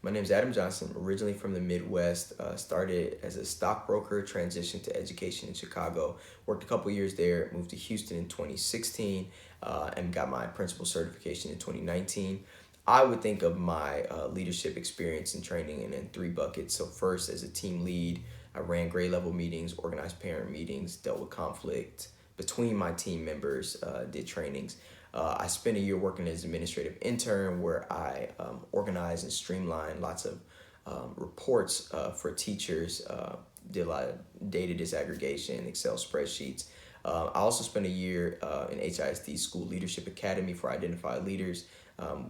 My name is Adam Johnson, originally from the Midwest. Started as a stockbroker, transitioned to education in Chicago. Worked a couple years there, moved to Houston in 2016, and got my principal certification in 2019. I would think of my leadership experience and training in three buckets. So first, as a team lead, I ran grade level meetings, organized parent meetings, dealt with conflict between my team members, did trainings. I spent a year working as an administrative intern where I organized and streamlined lots of reports for teachers, did a lot of data disaggregation, Excel spreadsheets. I also spent a year in HISD School Leadership Academy for Identified Leaders,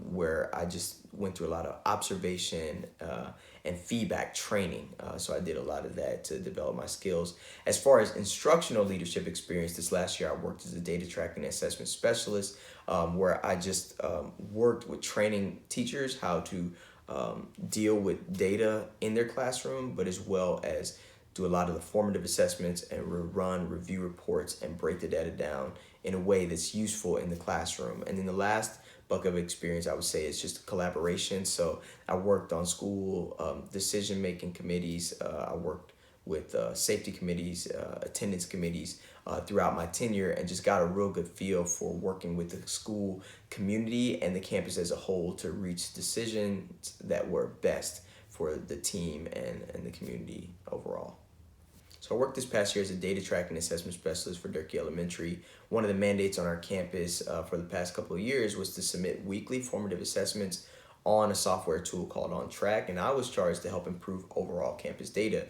where I just went through a lot of observation and feedback training. So I did a lot of that to develop my skills. As far as instructional leadership experience, this last year I worked as a data tracking and assessment specialist, where I just worked with training teachers how to deal with data in their classroom, but as well as do a lot of the formative assessments and run review reports and break the data down in a way that's useful in the classroom. And then the last bucket of experience I would say is just collaboration. So I worked on school decision-making committees. I worked with safety committees, attendance committees throughout my tenure, and just got a real good feel for working with the school community and the campus as a whole to reach decisions that were best for the team and the community overall. So I worked this past year as a data tracking assessment specialist for Durkee Elementary. One of the mandates on our campus for the past couple of years was to submit weekly formative assessments on a software tool called On Track, and I was charged to help improve overall campus data.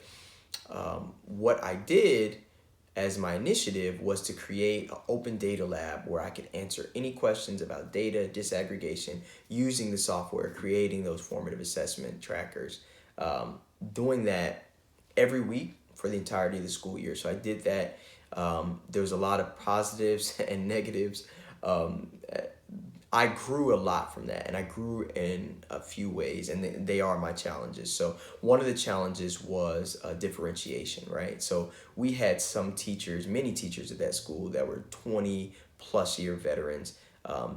What I did as my initiative was to create an open data lab where I could answer any questions about data disaggregation using the software, creating those formative assessment trackers, doing that every week for the entirety of the school year. So I did that. There was a lot of positives and negatives. I grew a lot from that, and I grew in a few ways, and they are my challenges. So one of the challenges was differentiation, right? So we had some teachers, many teachers at that school that were 20 plus year veterans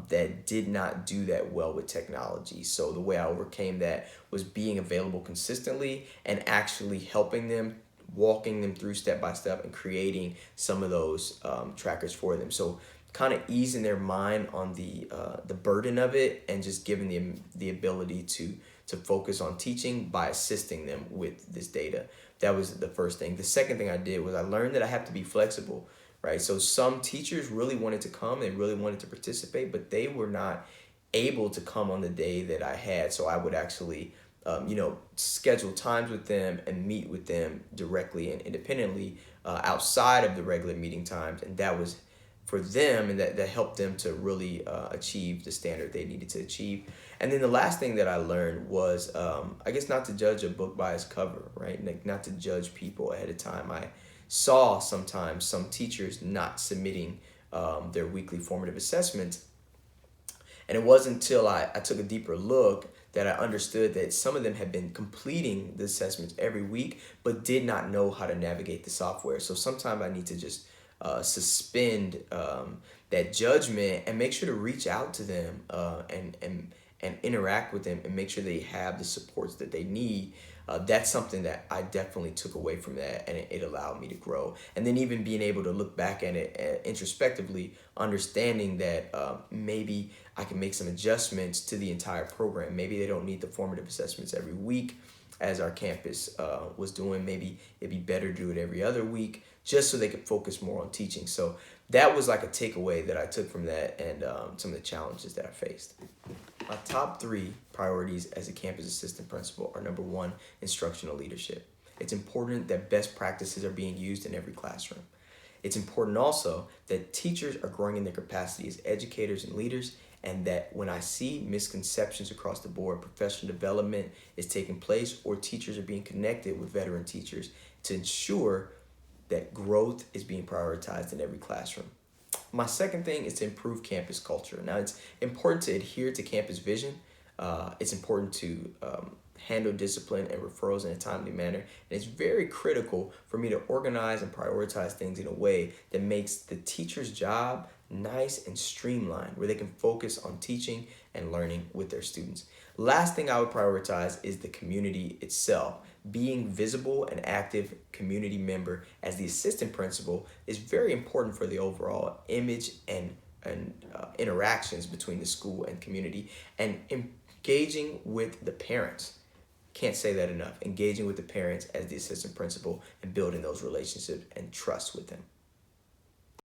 that did not do that well with technology. So the way I overcame that was being available consistently and actually helping them, walking them through step by step and creating some of those trackers for them. So kind of easing their mind on the burden of it and just giving them the ability to focus on teaching by assisting them with this data. That was the first thing. The second thing I did was I learned that I have to be flexible, right? So some teachers really wanted to come, they really wanted to participate, but they were not able to come on the day that I had. So I would actually schedule times with them and meet with them directly and independently outside of the regular meeting times. And that was for them, and that helped them to really achieve the standard they needed to achieve. And then the last thing that I learned was, I guess, not to judge a book by its cover, right? Like, not to judge people ahead of time. I saw sometimes some teachers not submitting their weekly formative assessments. And it wasn't until I took a deeper look that I understood that some of them had been completing the assessments every week, but did not know how to navigate the software. So sometimes I need to just suspend that judgment and make sure to reach out to them and interact with them and make sure they have the supports that they need. That's something that I definitely took away from that, and it allowed me to grow. And then even being able to look back at it introspectively, understanding that maybe I can make some adjustments to the entire program. Maybe they don't need the formative assessments every week as our campus was doing. Maybe it'd be better to do it every other week just so they could focus more on teaching. So that was like a takeaway that I took from that, and some of the challenges that I faced. My top three priorities as a campus assistant principal are: number one, instructional leadership. It's important that best practices are being used in every classroom. It's important also that teachers are growing in their capacity as educators and leaders, and that when I see misconceptions across the board, professional development is taking place, or teachers are being connected with veteran teachers to ensure that growth is being prioritized in every classroom. My second thing is to improve campus culture. Now, it's important to adhere to campus vision. It's important to handle discipline and referrals in a timely manner. And it's very critical for me to organize and prioritize things in a way that makes the teacher's job nice and streamlined, where they can focus on teaching and learning with their students. Last thing I would prioritize is the community itself. Being visible and active community member as the assistant principal is very important for the overall image and interactions between the school and community, and engaging with the parents. Can't say that enough. Engaging with the parents as the assistant principal and building those relationships and trust with them.